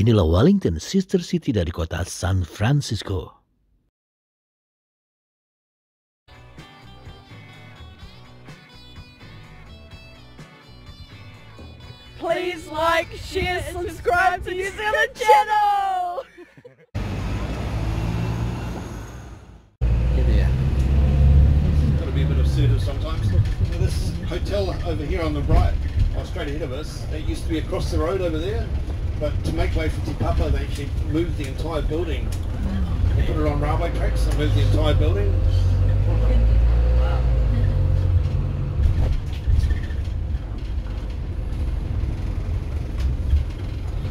Inilah Wellington, sister city dari kota San Francisco. Please like, share, subscribe to New Zealand channel! Got to be a bit assertive sometimes. This hotel over here on the right, or straight ahead of us, it used to be across the road over there, but to make way for Te Papa they actually moved the entire building. They put it on railway tracks and moved the entire building.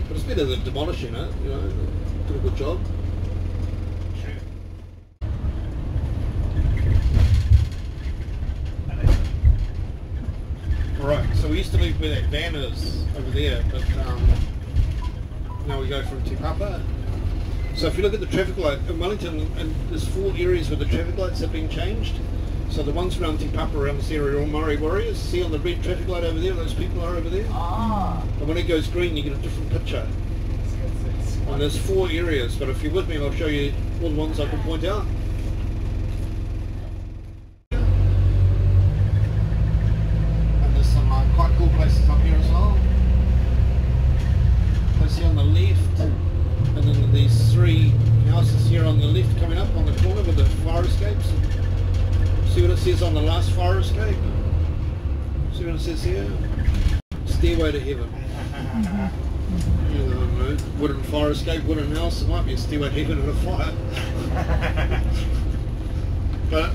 But it's better than demolishing it, you know, did a good job. Right, so we used to live where that van is over there, but now we go from Te Papa. So if you look at the traffic light in Wellington, and there's 4 areas where the traffic lights have been changed. So the ones around Te Papa, around this area, are all Maori warriors. See on the red traffic light over there, those people are over there. Ah. And when it goes green, you get a different picture. And there's 4 areas, but if you're with me, I'll show you all the ones I can point out. And there's some quite cool places up here as well. I see on the left, and then these 3 houses here on the left coming up on the corner with the fire escapes. See what it says on the last fire escape? See what it says here? Stairway to heaven. You know, wooden fire escape, wooden house, it might be a stairway to heaven and a fire. But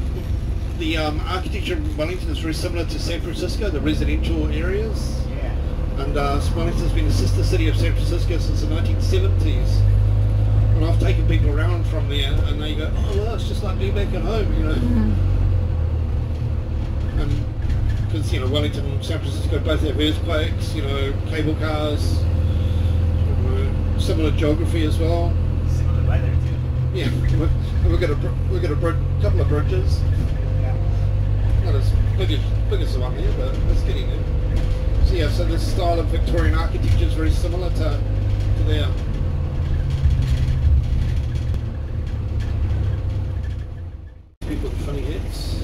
the architecture in Wellington is very similar to San Francisco, the residential areas. And Wellington's been the sister city of San Francisco since the 1970s. And I've taken people around from there and they go, oh well, it's just like being back at home, you know. And because, you know, Wellington and San Francisco both have earthquakes, you know, cable cars, you know, similar geography as well. Similar weather too. Yeah, we've got a couple of bridges. Yeah. Not as big as the one here, but it's getting there. So yeah, so this style of Victorian architecture is very similar to there. People with funny heads.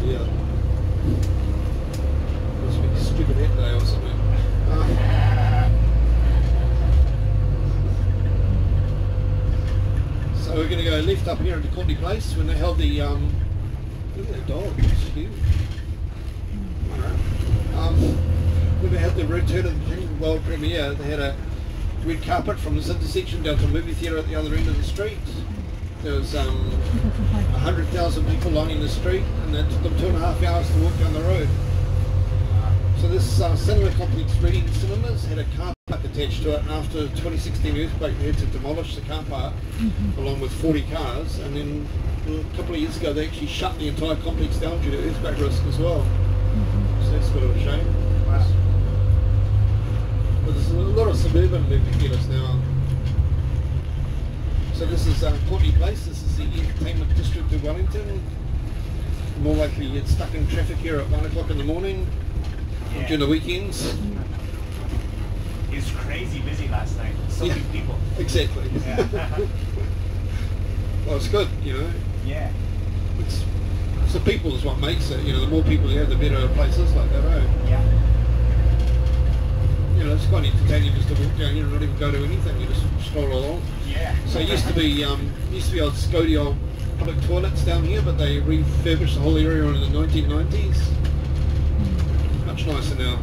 Yeah. Must be a stupid head day or something. So we're going to go left up here into Courtney Place when they held the look at that dog, it's huge. When they had the return of the King World premiere, they had a red carpet from this intersection down to a movie theatre at the other end of the street. There was 100,000 people lining the street, and it took them 2.5 hours to walk down the road. So this cinema complex, Reading Cinemas, had a car park attached to it, and after the 2016 earthquake they had to demolish the car park along with 40 cars, and then a couple of years ago they actually shut the entire complex down due to earthquake risk as well. So that's a bit of a shame. Wow. But there's a lot of suburban movie theatres now. So this is Courtney Place, this is the entertainment district of Wellington. More likely you get stuck in traffic here at 1 o'clock in the morning during the weekends. It was crazy busy last night. So many people. Exactly. Yeah. Well, it's good, you know. Yeah. It's the people is what makes it. You know, the more people you have, the better a place is like that, eh? Yeah. You know, it's quite entertaining just to walk down here and not even go to anything. You just stroll along. Yeah. So it used to be old Scody old public toilets down here, but they refurbished the whole area in the 1990s. Much nicer now.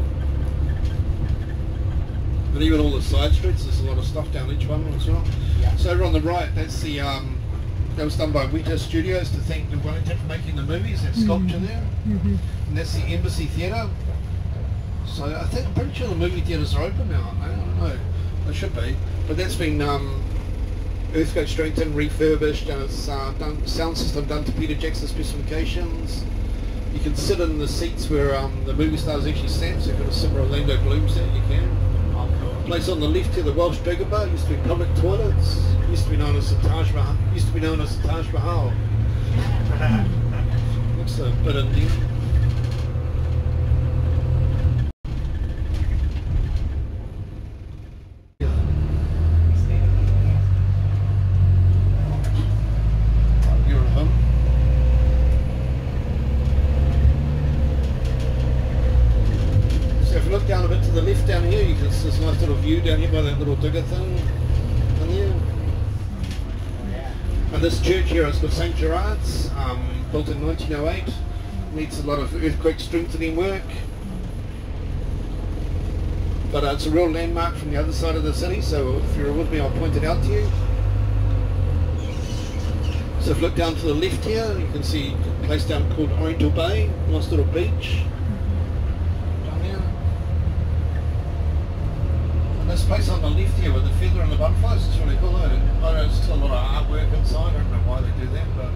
And even all the side streets, there's a lot of stuff down each one as well. Yeah. So over on the right, that's the that was done by Wisata Studios to thank the Wellington for making the movies. That sculpture there, and that's the Embassy Theatre. So I think I'm pretty sure the movie theatres are open now. I don't know. They should be, but that's been earthquake strengthened, refurbished, and it's done sound system done to Peter Jackson specifications. You can sit in the seats where the movie stars actually sat. So if you've got a similar Orlando Bloom set, you can. Oh, cool. Place on the left here, the Welsh Dragon Bar, used to be public toilets. Used to be known as the Taj Mahal. Used to to be known as the Taj Mahal. Looks a bit Indian. You're at home. So if you look down a bit to the left down here, you can see this nice little view down here by that little digger thing. Down there. And this church here is called St. Gerard's, built in 1908. Needs a lot of earthquake strengthening work. But it's a real landmark from the other side of the city, so if you're with me, I'll point it out to you. So if you look down to the left here, you can see a place down called Oriental Bay, nice little beach. Down there. And this place on the left here with the feather and the butterflies is really cool. I know there's still a lot of artwork inside, I don't know why they do that, but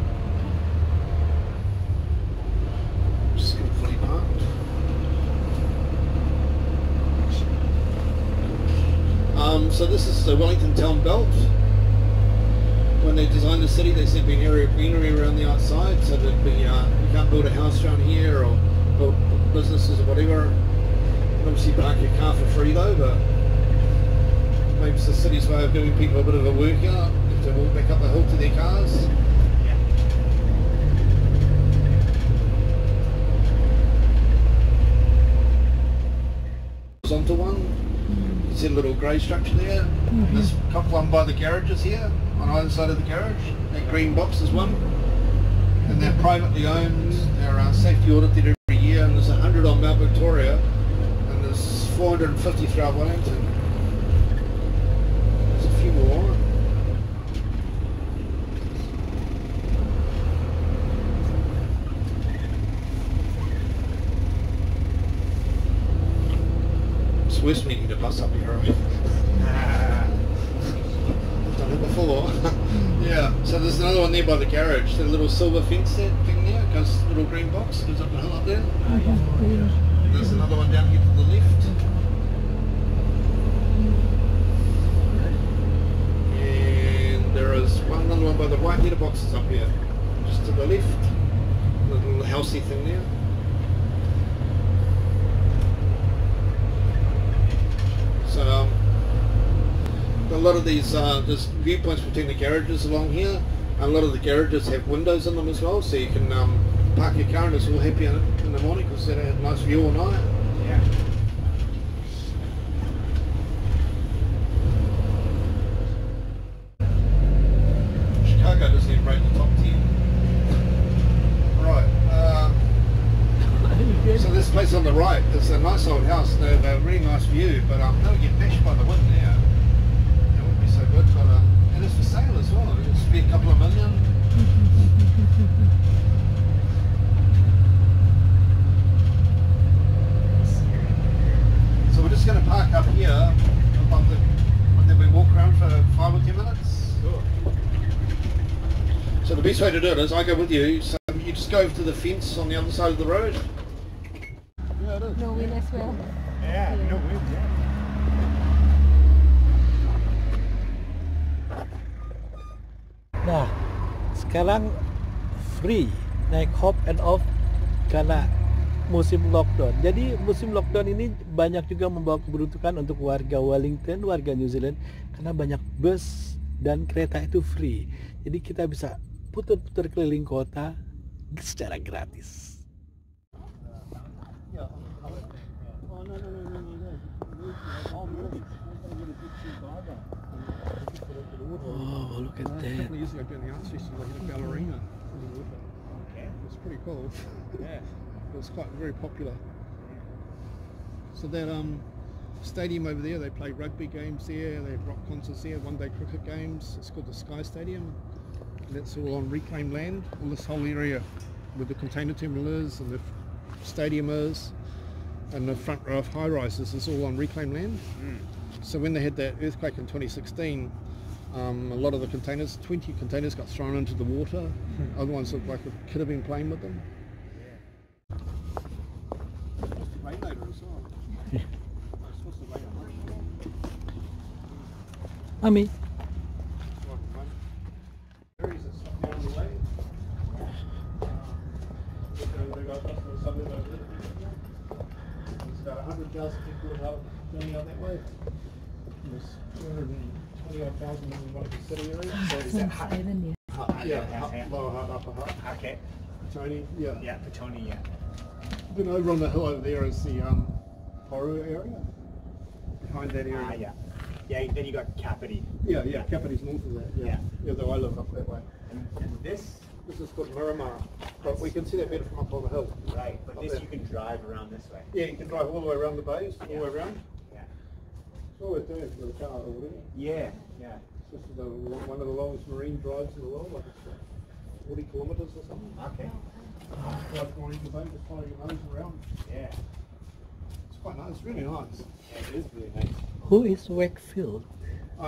just get fully parked. So this is the Wellington town belt. When they designed the city, they said there'd be an area of greenery around the outside, so that you can't build a house around here or build businesses or whatever. Obviously park your car for free though, but maybe it's the city's way of giving people a bit of a workout if they walk back up the hill to their cars. Onto one. You can see a little grey structure there. There's a couple one by the garages here, on either side of the garage. That green box is one. And they're privately owned. They're safety audited every year, and there's 100 on Mount Victoria, and there's 450 throughout Wellington. There's a few more. Worse meeting the bus up here, right? Done it before. Yeah, so there's another one there by the garage, the little silver fence there, thing there, goes little green box, goes up the hill up there. And there's another one down here to the left. And there is another one by the white letterboxes up here, just to the left. A little housey thing there. So a lot of these, there's viewpoints between the garages along here, and a lot of the garages have windows in them as well, so you can park your car and it's all happy in the morning because they have a nice view all night. Yeah. Chicago doesn't even rate the top 10. Right. So this place on the right is a nice old house. They have a really nice view, but they'll get bashed by the wind now. It wouldn't be so good, but it is for sale as well. It's be a couple of million. So we're just going to park up here, and then we walk around for 5 or 10 minutes. Sure. So the best way to do it is I go with you. So you just go over to the fence on the other side of the road. No wind as well. Yeah, no wind, yeah. Nah, sekarang free naik hop and off karena musim lockdown. Jadi musim lockdown ini banyak juga membawa keberuntungan untuk warga Wellington, warga New Zealand, karena banyak bus dan kereta itu free. Jadi kita bisa putar-putar keliling kota secara gratis. Oh, look at that. They used to go down the art station like in a ballerina. Okay. It's pretty cool. Yeah. It's quite very popular. So that stadium over there, they play rugby games there, they have rock concerts there, one-day cricket games. It's called the Sky Stadium. And that's all on reclaimed land. All this whole area where the container terminal is and the stadium is, and the front row of high-rises is all on reclaimed land. So when they had that earthquake in 2016, a lot of the containers, 20 containers got thrown into the water. Other ones looked like a kid had been playing with them. It's the rain later as well. It's supposed to rain a bunch. Mami. Berries and suburb over there. There's about 100,000 people going out that way. There's 220,000 in one of the city areas. So is that Island, yeah. Lower Hutt, upper Hutt. Okay. Tony, yeah. Yeah, Petone, yeah. Then over on the hill over there is the Horu area. Behind that area. Yeah. Yeah, then you got Kapiti. Yeah, Kapiti's north of that. Yeah, though I live up that way. And this? This is called Miramar, but we can see that better from up on the hill. Right, but this you can drive around this way. Yeah, you can drive all the way around the bays, all the way around. Yeah. It's always doing with a car or whatever. Yeah. This is one of the longest marine drives in the world, like it's 40 kilometres or something. Okay. Drive going into the bay, just following your nose around. Yeah. It's quite nice, really nice. Yeah, it is really nice. Who is Wakefield?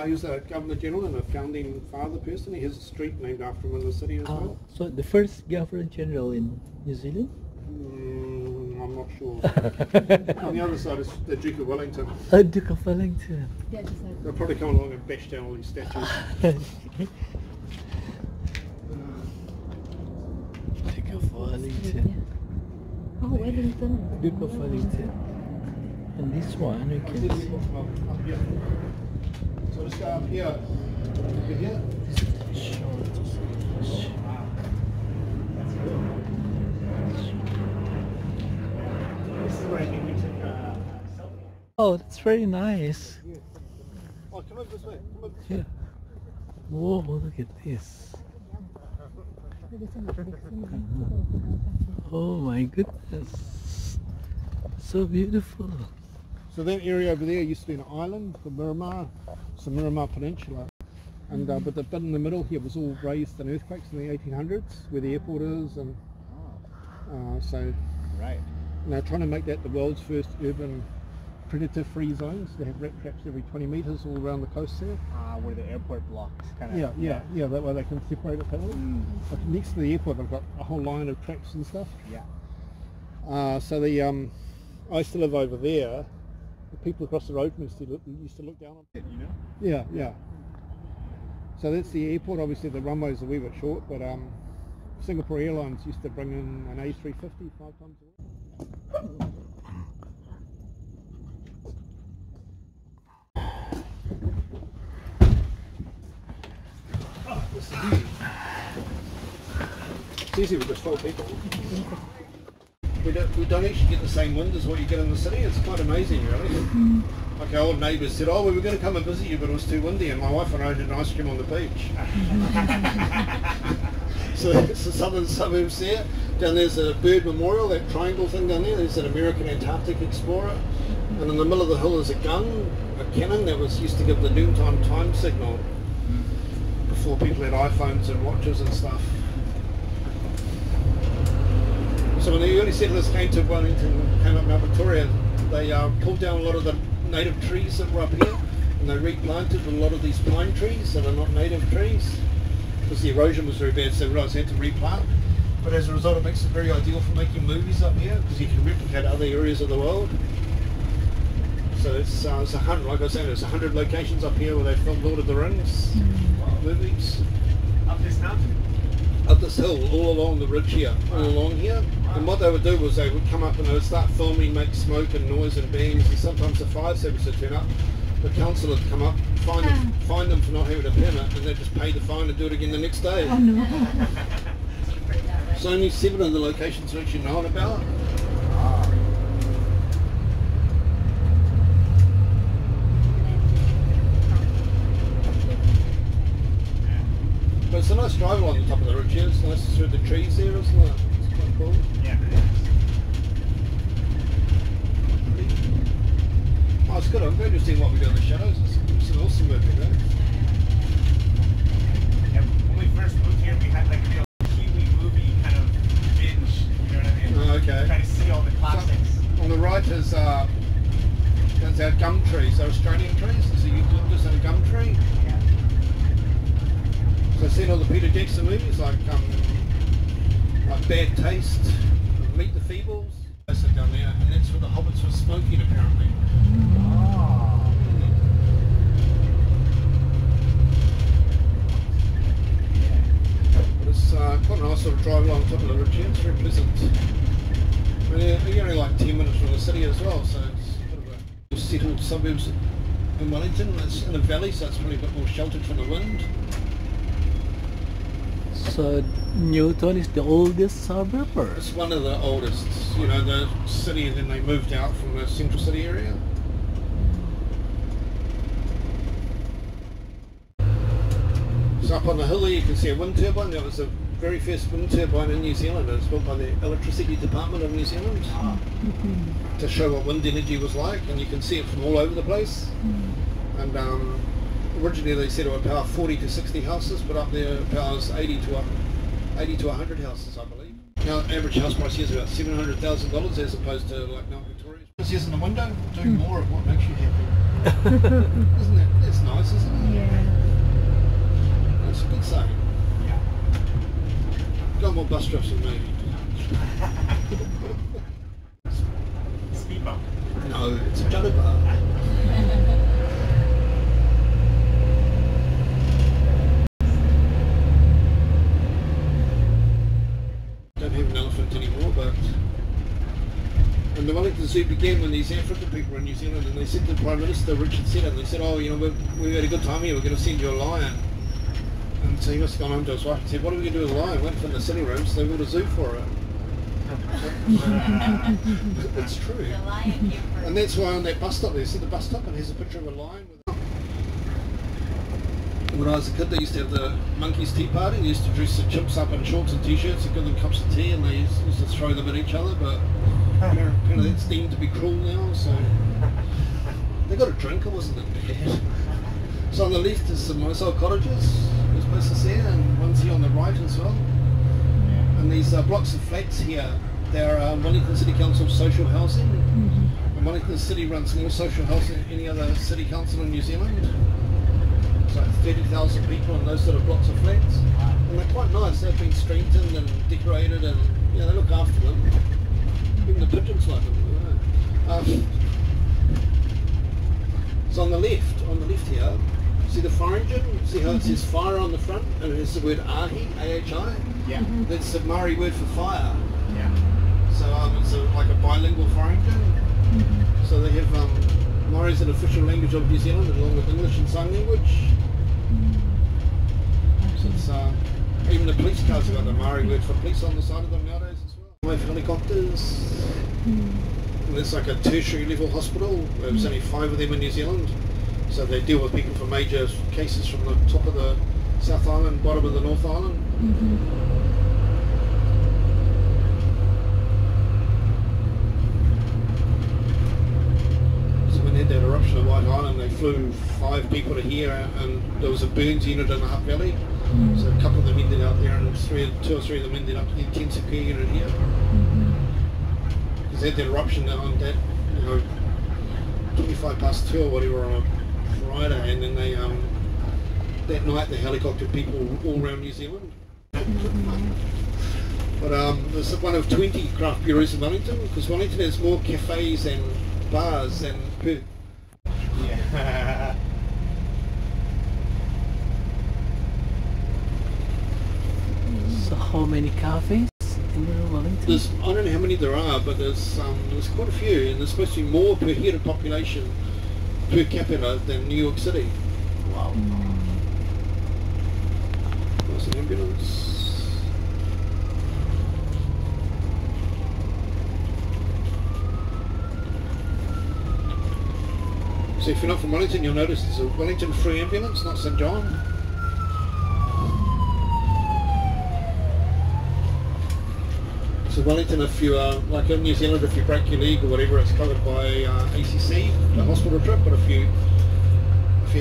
He was a Governor General and a founding father person. He has a street named after him in the city as well. So the first Governor General in New Zealand? I'm not sure. On the other side is the Duke of Wellington. Duke of Wellington. They'll probably come along and bash down all these statues. Duke of Wellington. Oh, Wellington. Duke of Wellington. And this one, you can see. Up here. So let's go up here. Over here. This is where I think we took a selfie. Oh, that's very nice. Oh, come over this way. Come over this way. Yeah. Whoa, look at this. Oh my goodness. So beautiful. So that area over there used to be an island, the Miramar. It's the Miramar Peninsula. And but the bit in the middle here was all raised in earthquakes in the 1800s, where the airport is, and so Right. now trying to make that the world's first urban predator-free zones. They have rat traps every 20 metres all around the coast there. Where the airport blocks kind of. Yeah. That way they can separate it totally. But next to the airport, they've got a whole line of traps and stuff. Yeah. So the I used to live over there. The people across the road from us used to look down on it. You know? Yeah. So that's the airport. Obviously the runway's a wee bit short, but Singapore Airlines used to bring in an A350 5 times a week. It's easy with just 12 people. We don't actually get the same wind as what you get in the city. It's quite amazing, really. Like our old neighbours said, we were going to come and visit you, but it was too windy, and my wife and I had an ice cream on the beach. So it's the southern suburbs there. Down there's a bird memorial, that triangle thing down there. There's an American Antarctic explorer. And in the middle of the hill is a gun, a cannon that was used to give the noontime time signal before people had iPhones and watches and stuff. So when the early settlers came to Wellington, came up Mount Victoria, they pulled down a lot of the native trees that were up here, and they replanted a lot of these pine trees that are not native trees, because the erosion was very bad, so they realised they had to replant. But as a result, it makes it very ideal for making movies up here, because you can replicate other areas of the world. So it's 100, like I was saying, there's 100 locations up here where they filmed Lord of the Rings movies. Up this mountain? Up this hill, all along the ridge here, all along here. And what they would do was they would come up and they would start filming, make smoke and noise and bangs, and sometimes the fire service would turn up. The council would come up, fine them for not having a permit, and they'd just pay the fine and do it again the next day. Oh no. So only 7 of the locations are actually known about. But it's a nice drive along the top of the ridge here. It's nice through the trees there, isn't it? It's quite cool. Yeah. Oh, it's good. I'm glad you've seen what we do in the shadows. It's an awesome movie, right? And when we first moved here, we had like a Kiwi movie kind of binge. You know what I mean? Oh, okay. Trying to see all the classics. So, on the right is our gum trees. They're Australian trees. There's a eucalyptus and a gum tree. Yeah. So I've seen all the Peter Jackson movies like Bad Taste, Meet the Feebles. I sit down there, and that's where the hobbits were smoking apparently. Oh. But it's quite a nice sort of drive along top of the ridge here. It's very pleasant. And you're only like 10 minutes from the city as well, so it's sort of a settled suburbs in Wellington. It's in a valley, so it's probably a bit more sheltered from the wind. So Newton is the oldest suburb, or? It's one of the oldest, you know, the city, and then they moved out from the central city area. So up on the hill there you can see a wind turbine. That was the very first wind turbine in New Zealand. It was built by the Electricity Department of New Zealand to show what wind energy was like, and you can see it from all over the place. And originally they said it would power 40 to 60 houses, but up there it powers 80 to 100 houses, I believe. Now average house price here is about $700,000 as opposed to like Mount Victoria. Just using the window, doing more of what makes you happy. Isn't it? That's nice, isn't it? Yeah. That's a good saying. Yeah. Got more bus trips than me. Speed bump. No, it's a judder bar. Don't have an elephant anymore, but and the Wellington Zoo began when these African people were in New Zealand, and they said to the Prime Minister Richard Seddon, they said, oh, you know, we've had a good time here, we're going to send you a lion. And so he must have gone home to his wife and said, what are we going to do with a lion? Went from the city room, so they built a zoo for it. It's true. And that's why on that bus stop there, see the bus stop, and here's a picture of a lion. When I was a kid, they used to have the monkeys tea party. They used to dress the chimps up in shorts and t-shirts and give them cups of tea, and they used to throw them at each other, but apparently that's deemed to be cruel now, so they got a drink, it wasn't that bad. So on the left is some nice old cottages, there's places there, and one's here on the right as well. And these blocks of flats here, they're Wellington City Council social housing. And Wellington City runs more social housing than any other city council in New Zealand. So 30,000 people in those sort of blocks of flats. And they're quite nice, they've been strengthened and decorated, and you know, they look after them. Even the pigeons like them. So on the left here, see the fire engine? See how it says fire on the front, and it has the word ahi, A-H-I? Yeah. That's the Maori word for fire. Yeah. So it's like a bilingual fire engine. So they have Maori as an official language of New Zealand, along with English and sign language. So it's, even the police cars have got the Maori word for police on the side of them nowadays as well. We have helicopters. And there's like a tertiary level hospital. There's only 5 of them in New Zealand. So they deal with people for major cases from the top of the South Island, bottom of the North Island. So when they had that eruption of White Island, they flew 5 people to here, and there was a burns unit in the Hutt Valley. So a couple of them ended up there, and 2 or 3 of them ended up in the intensive care unit here. Because they had that eruption on that, you know, 25 past 2 or whatever on a Friday, and then they that night they helicoptered people all around New Zealand. But there's one of 20 craft breweries in Wellington, because Wellington has more cafes and bars than Perth. Yeah. So how many cafes in Wellington? I don't know how many there are, but there's quite a few, and there's supposed to be more per head of population per capita than New York City. Wow. There's an ambulance. So if you're not from Wellington, you'll notice there's a Wellington free ambulance, not St John. So Wellington, if you like in New Zealand, if you break your leg or whatever, it's covered by ACC, the hospital trip. But if you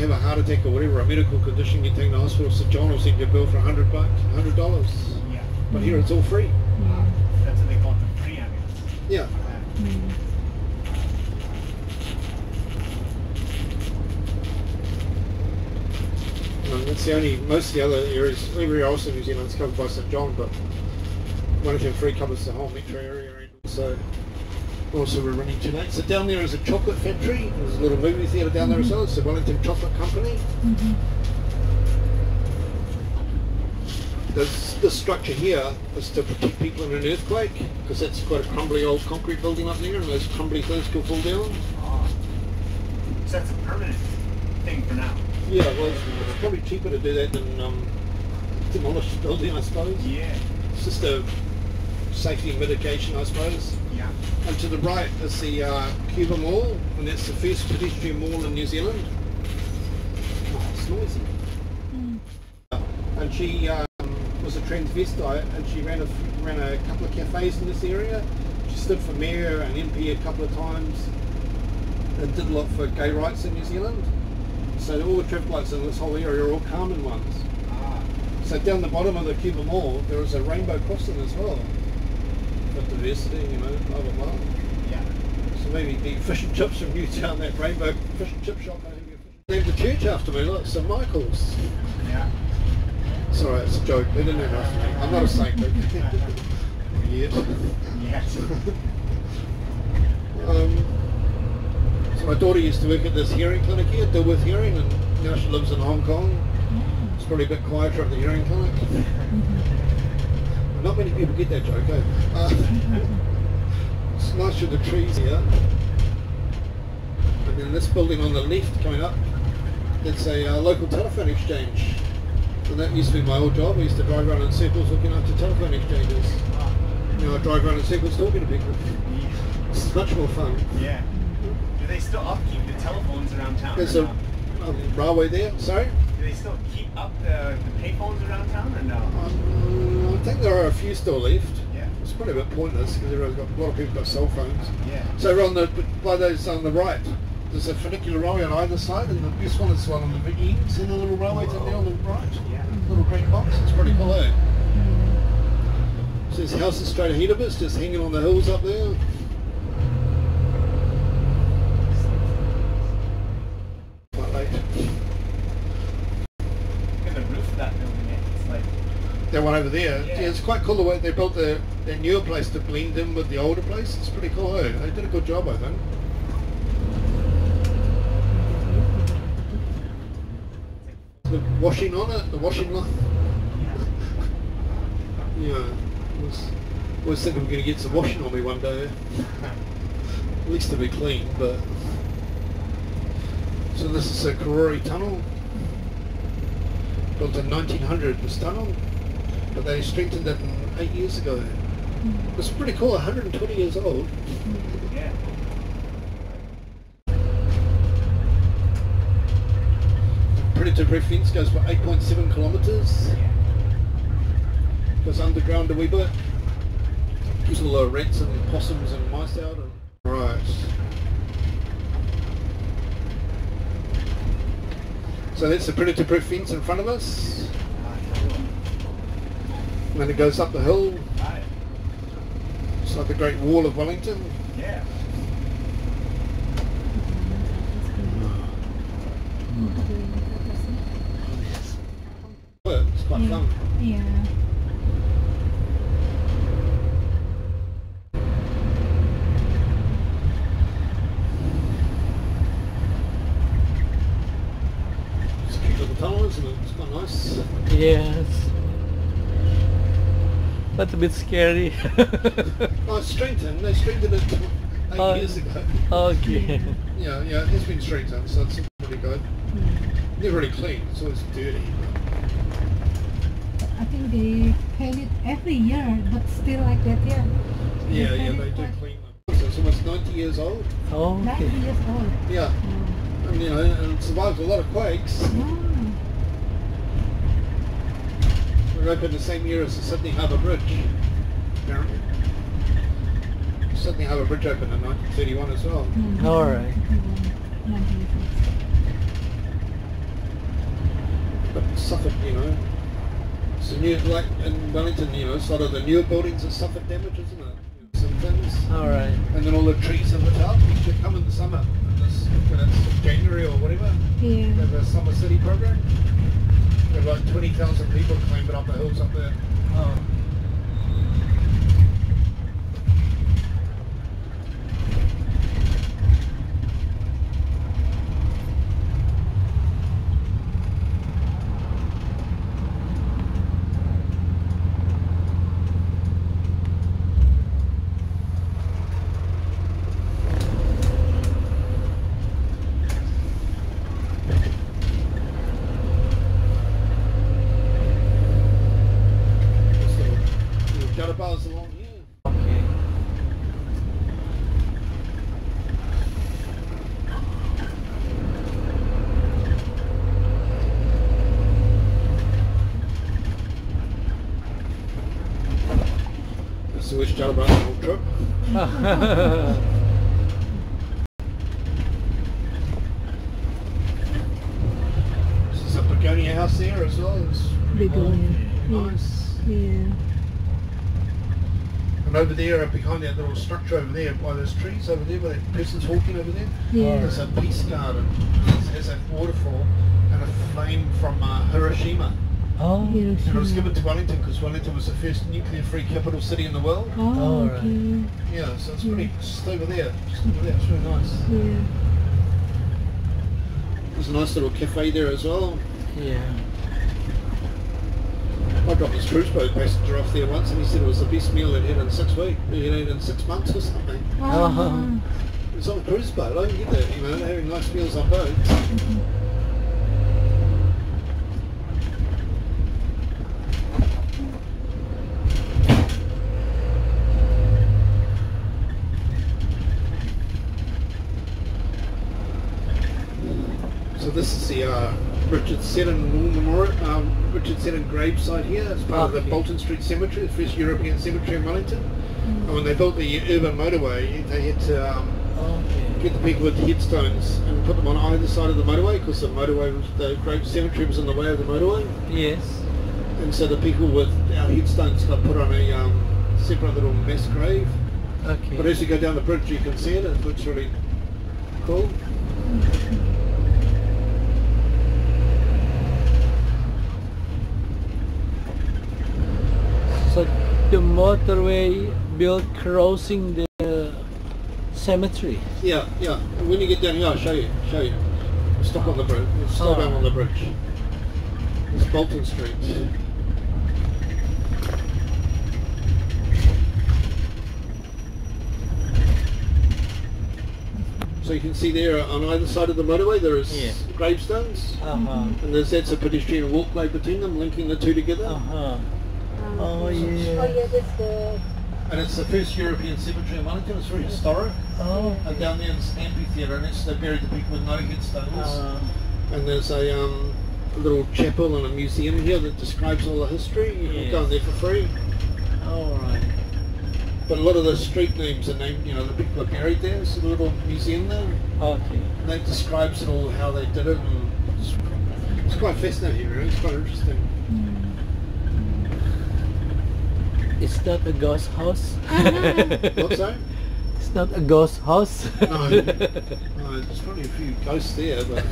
have a heart attack or whatever, a medical condition, you take the hospital, St John will send you a bill for $100. Yeah. But here it's all free. That's what they call the free ambulance. Yeah. That's the only, most of the other areas, everywhere else in New Zealand is covered by St John, but Wellington Free covers the whole metro area. And also we're running today. So down there is a chocolate factory. There's a little movie theatre down there as well. It's the Wellington Chocolate Company. this structure here is to protect people in an earthquake, because that's quite a crumbly old concrete building up there, and those crumbly things could fall down. Oh. So that's a permanent thing for now. Yeah, well, it's probably cheaper to do that than demolish the building, I suppose. Yeah. It's just a safety mitigation, I suppose. Yeah. And to the right is the Cuba Mall, and that's the first pedestrian mall in New Zealand. Oh, it's noisy. And she was a transvestite, and she ran a couple of cafes in this area. She stood for mayor and MP a couple of times, and did a lot for gay rights in New Zealand. So all the traffic lights in this whole area are all Carmen ones. So down the bottom of the Cuba Mall, there is a rainbow crossing as well. For diversity, you know, blah blah blah. Yeah. So maybe get fish and chips from Newtown, that rainbow fish and chip shop. Named the church after me, look, St. Michael's. Yeah. Sorry, it's a joke. They didn't name it after me. I'm not a saint, but yet. Yes. So my daughter used to work at this hearing clinic here, Dilworth Hearing, and now she lives in Hong Kong. It's probably a bit quieter at the hearing clinic. Not many people get that joke, eh? It's nice with the trees here. And then this building on the left coming up, it's a local telephone exchange. And that used to be my old job. I used to drive around in circles looking after telephone exchanges. Now I drive around in circles talking to people. It's much more fun. Yeah. Do they still upkeep the telephones around town? There's or a no? railway there, sorry? Do they still keep up the payphones around town or no? I think there are a few still left. Yeah. It's probably a bit pointless because a lot of people got cell phones. Yeah. So we're on by those on the right, there's a funicular railway on either side, and the best one is the one on the end, see the little railway down there on the right? Yeah. Little green box, it's pretty cool, eh? So there's houses straight ahead of us, just hanging on the hills up there. Quite late. Look at the roof of that building, eh? It's like... That one over there, Yeah. yeah, it's quite cool the way they built their newer place to blend in with the older place. It's pretty cool, eh? They did a good job, I think. The washing on it, the washing line. Yeah, I was thinking we're going to get some washing on me one day. At least to be clean, but... So this is a Karori tunnel. Built in 1900, this tunnel. But they strengthened it 8 years ago. It's pretty cool, 120 years old. Yeah. Predator-proof fence goes for 8.7 kilometres. Yeah. Goes underground a wee bit. Keeps all the rats and possums and mice out. Right. So that's the predator-proof fence in front of us. And then it goes up the hill. Right. It's like the Great Wall of Wellington. Yeah. Well, it's quite fun. Yeah. It's a cute little tunnel, isn't it? It's quite nice. Yes. That's a bit scary. Oh, it's strengthened. They strengthened it 8 years ago. Okay. Yeah, it has been strengthened, so it's pretty good. Never really clean, it's always dirty. I think they paint it every year, but still like that, yeah. Yeah, paint they it do like clean them. So it's almost 90 years old. Oh, 90 okay. years old. Yeah. And and it survived a lot of quakes. Oh. We opened the same year as the Sydney Harbour Bridge, apparently. Sydney Harbour Bridge opened in 1931 as well. All right. But suffered, it's the new, like in Wellington, sort of the newer buildings that suffered damage, isn't it? Some things. All right. And then all the trees have lit up. You should come in the summer, it's January or whatever. Yeah. They have a summer city program. They have like 20,000 people climbing up the hills up there. Oh. outer bars along here. Okay. That's the West Outer Bars whole trip. There's a begonia house there as well. It's Begonia. nice. Yeah. And over there, behind that little structure over there, by those trees over there, where that person's walking over there, Yeah. there's a peace garden. It has a waterfall and a flame from Hiroshima. Oh. And it was Hiroshima. given to Wellington because Wellington was the first nuclear-free capital city in the world. Oh, Alright. okay. Yeah, so it's pretty, just over there. Just over there, it's really nice. Yeah. There's a nice little cafe there as well. Yeah. I dropped this cruise boat passenger off there once and he said it was the best meal he'd had in 6 weeks. He'd had in 6 months or something. Oh. It's on a cruise boat, I can get that, you know, having nice meals on boats. So this is the Richard Seddon Memorial, Richard Seddon gravesite here. It's part of the Okay. Bolton Street Cemetery, the first European cemetery in Wellington. And when they built the urban motorway, they had to Okay. get the people with the headstones and put them on either side of the motorway because the motorway was, the grave cemetery was in the way of the motorway. Yes. And so the people with our headstones got put on a separate little mass grave. Okay. But as you go down the bridge, you can see it. It looks really cool. So the motorway built crossing the cemetery. Yeah, yeah. And when you get down here, I'll show you. Stop on the bridge. Slow down on the bridge. It's Bolton Street. So you can see there on either side of the motorway there is Yeah. gravestones. And that's a pedestrian walkway between them, linking the two together. Oh yeah. That's the... And it's the first European cemetery in Wellington. It's very historic. Oh. And down there is an amphitheatre, and that's they buried the people with no headstones. And there's a little chapel and a museum here that describes all the history. You can go in there for free. All right. But a lot of the street names are named, you know, the people are buried there. There's a little museum there. Okay. And that describes it all, how they did it. And it's quite fascinating, really. It's quite interesting. It's not a ghost house. What's that? It's not a ghost house. No, there's probably a few ghosts there, but...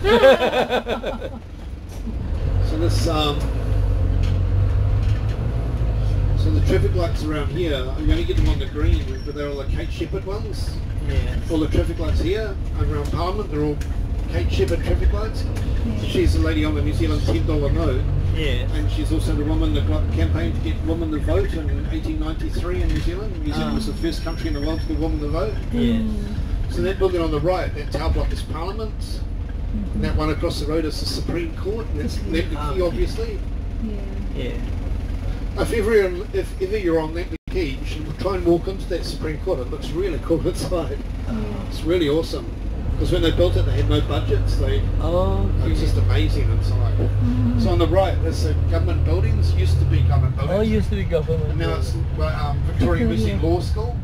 So this, so the traffic lights around here, you only get them on the green, but they're all the Kate Shepherd ones. Yes. All the traffic lights here, around Parliament, they're all Kate Shepherd traffic lights. So she's the lady on the New Zealand $10 note. Yeah. And she's also the woman that got campaigned to get women to vote in 1893 in New Zealand. New Zealand was the first country in the world to give women to vote. Yes. So that building on the right, that tower block is Parliament. And that one across the road is the Supreme Court. And that's Lebih, obviously. Yeah. If ever you're on Lebih, you should try and walk into that Supreme Court. It looks really cool inside. It's really awesome. Because when they built it, they had no budgets. It's just amazing inside. So on the right, there's the government buildings. Used to be government buildings. Oh, it used to be government. And now it's Victoria University Law School.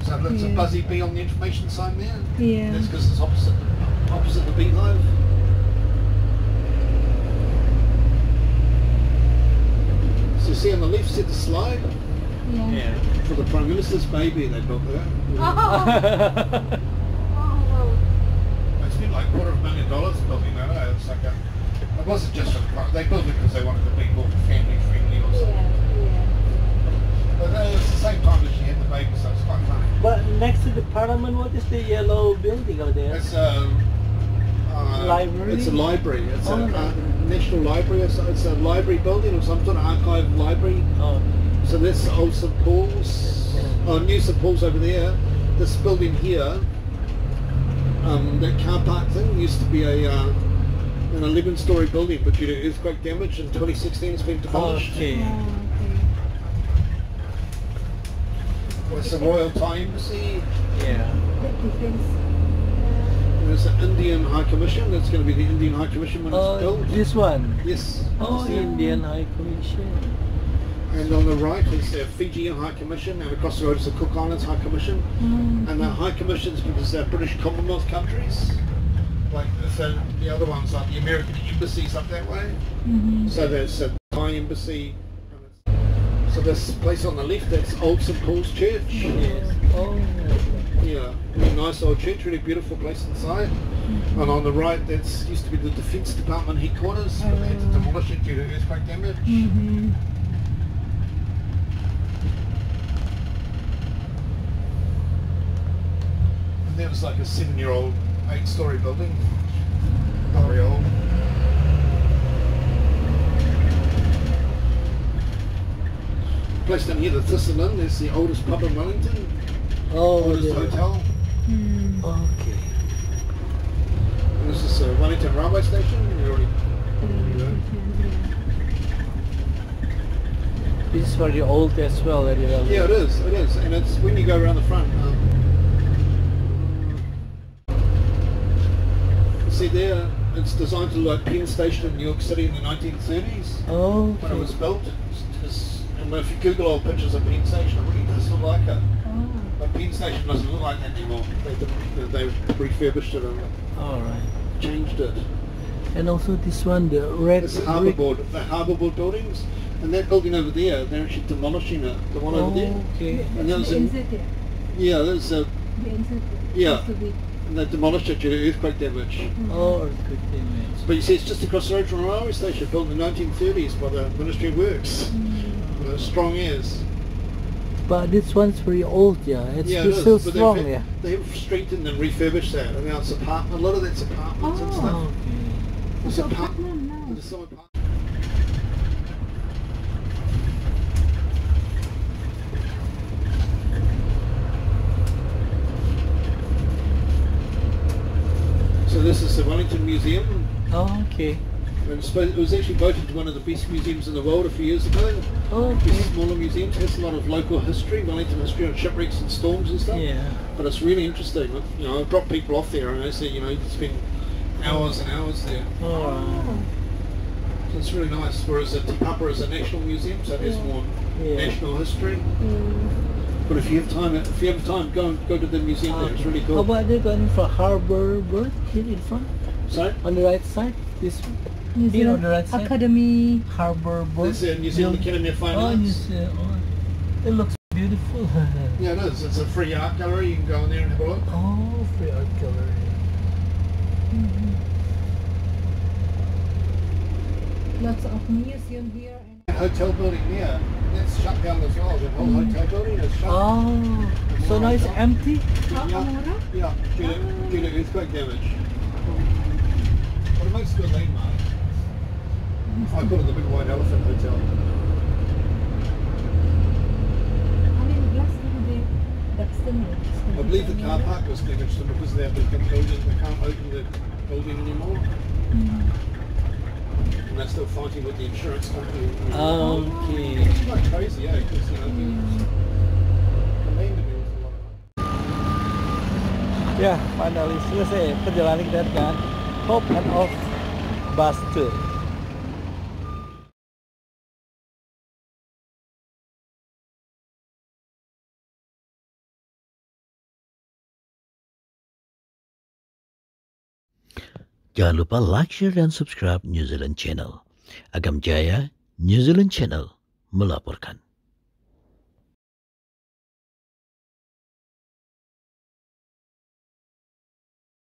So there's a buzzy bee on the information sign there. Yeah. That's because it's opposite the beehive. So you see on the left, see the slide Yeah. for the Prime Minister's baby. They built that. They spent like $250,000 building that. It's like it wasn't just they built it because they wanted to be more family friendly or something. But it's the same time as she had the baby, so it's quite funny. But next to the Parliament, what is the yellow building over there? It's Library? It's a library. It's a library. national library. It's a library building or some sort of archive library. Oh. So this old St Paul's, new St Paul's over there. This building here, that car park thing used to be an 11-story building, but due to earthquake damage in 2016, it's been demolished. Okay. There's the Royal Thai Embassy. Yeah. That depends. There's the Indian High Commission. That's going to be the Indian High Commission when it's Oh, built. this one. Yes. Oh, Yeah. Indian High Commission. And on the right is the Fijian High Commission, and across the road is the Cook Islands High Commission. And the High Commissions because they're British Commonwealth countries. Like so the other ones, like the American embassies up that way. So there's a Thai embassy. So this place on the left, that's Old St Paul's Church. Yes. Oh. Yeah, really nice old church, really beautiful place inside. And on the right, that's used to be the Defence Department headquarters, but they had to demolish it due to earthquake damage. And that was like a 7-year-old, 8-story building. Not very old. Place down here, the Thistle Inn, there's the oldest pub in Wellington. Oh, Oldest yeah. hotel. Okay. And this is Wellington Railway Station. You already This is very old as well. Yeah, it is, and it's when you go around the front. See there, it's designed to look like Penn Station in New York City in the 1930s Oh, when it was built. And if you Google old pictures of Penn Station, it really does look like it. But Penn Station doesn't look like that anymore. They refurbished it and alright. changed it. And also this one, the red It's the Harbour Board buildings, and that building over there, they're actually demolishing it. The one over there. Okay. And there's a, yeah, there's a, yeah, and they demolished it due to earthquake damage. Oh, earthquake damage. But you see, it's just across the road from a railway station built in the 1930s by the Ministry of Works. Strong as. But this one's very old, yeah. It's Yeah, it still is, but strong, yeah. they've strengthened and refurbished that, and now it's apartment. A lot of that's apartments and stuff. Okay. It's It's apartment. apartment now. There's some apartment. So this is the Wellington Museum. Oh, okay. And it was actually voted one of the best museums in the world a few years ago. Okay. These smaller museums has a lot of local history, Wellington history on shipwrecks and storms and stuff. Yeah. But it's really interesting. You know, I've dropped people off there and I say, you know, you can spend hours and hours there. Oh. So it's really nice. Whereas the Te Papa is a national museum, so it has more national history. But if you have time, go to the museum there. It's really cool. How about the one for Harbour Board here in front? Sorry? On the right side? This New here on Zealand the right side? Academy. Harbour Board. There's a New Zealand Academy of Fine Oh, Arts. New Zealand. Oh, it looks beautiful. Yeah, it is. It's a free art gallery. You can go in there and have a look. Oh, free art gallery. Lots of museum here. And Hotel building here, that's shut down as well. The whole hotel building is shut. Oh, so now it's empty? Yeah, due to earthquake damage. But it makes a good landmark. I call it the Big White Elephant Hotel. I mean, last time that's the I believe the car park was damaged because they can't open the building anymore. And they're still fighting with the insurance company. Okay. It's quite crazy, eh? Because, you know, the land bill is a lot of money. Ya, finally selesai perjalanan kita dengan Hop and Off Bus Tour. Jangan lupa like, share dan subscribe New Zealand Channel. Agam Jaya New Zealand Channel melaporkan.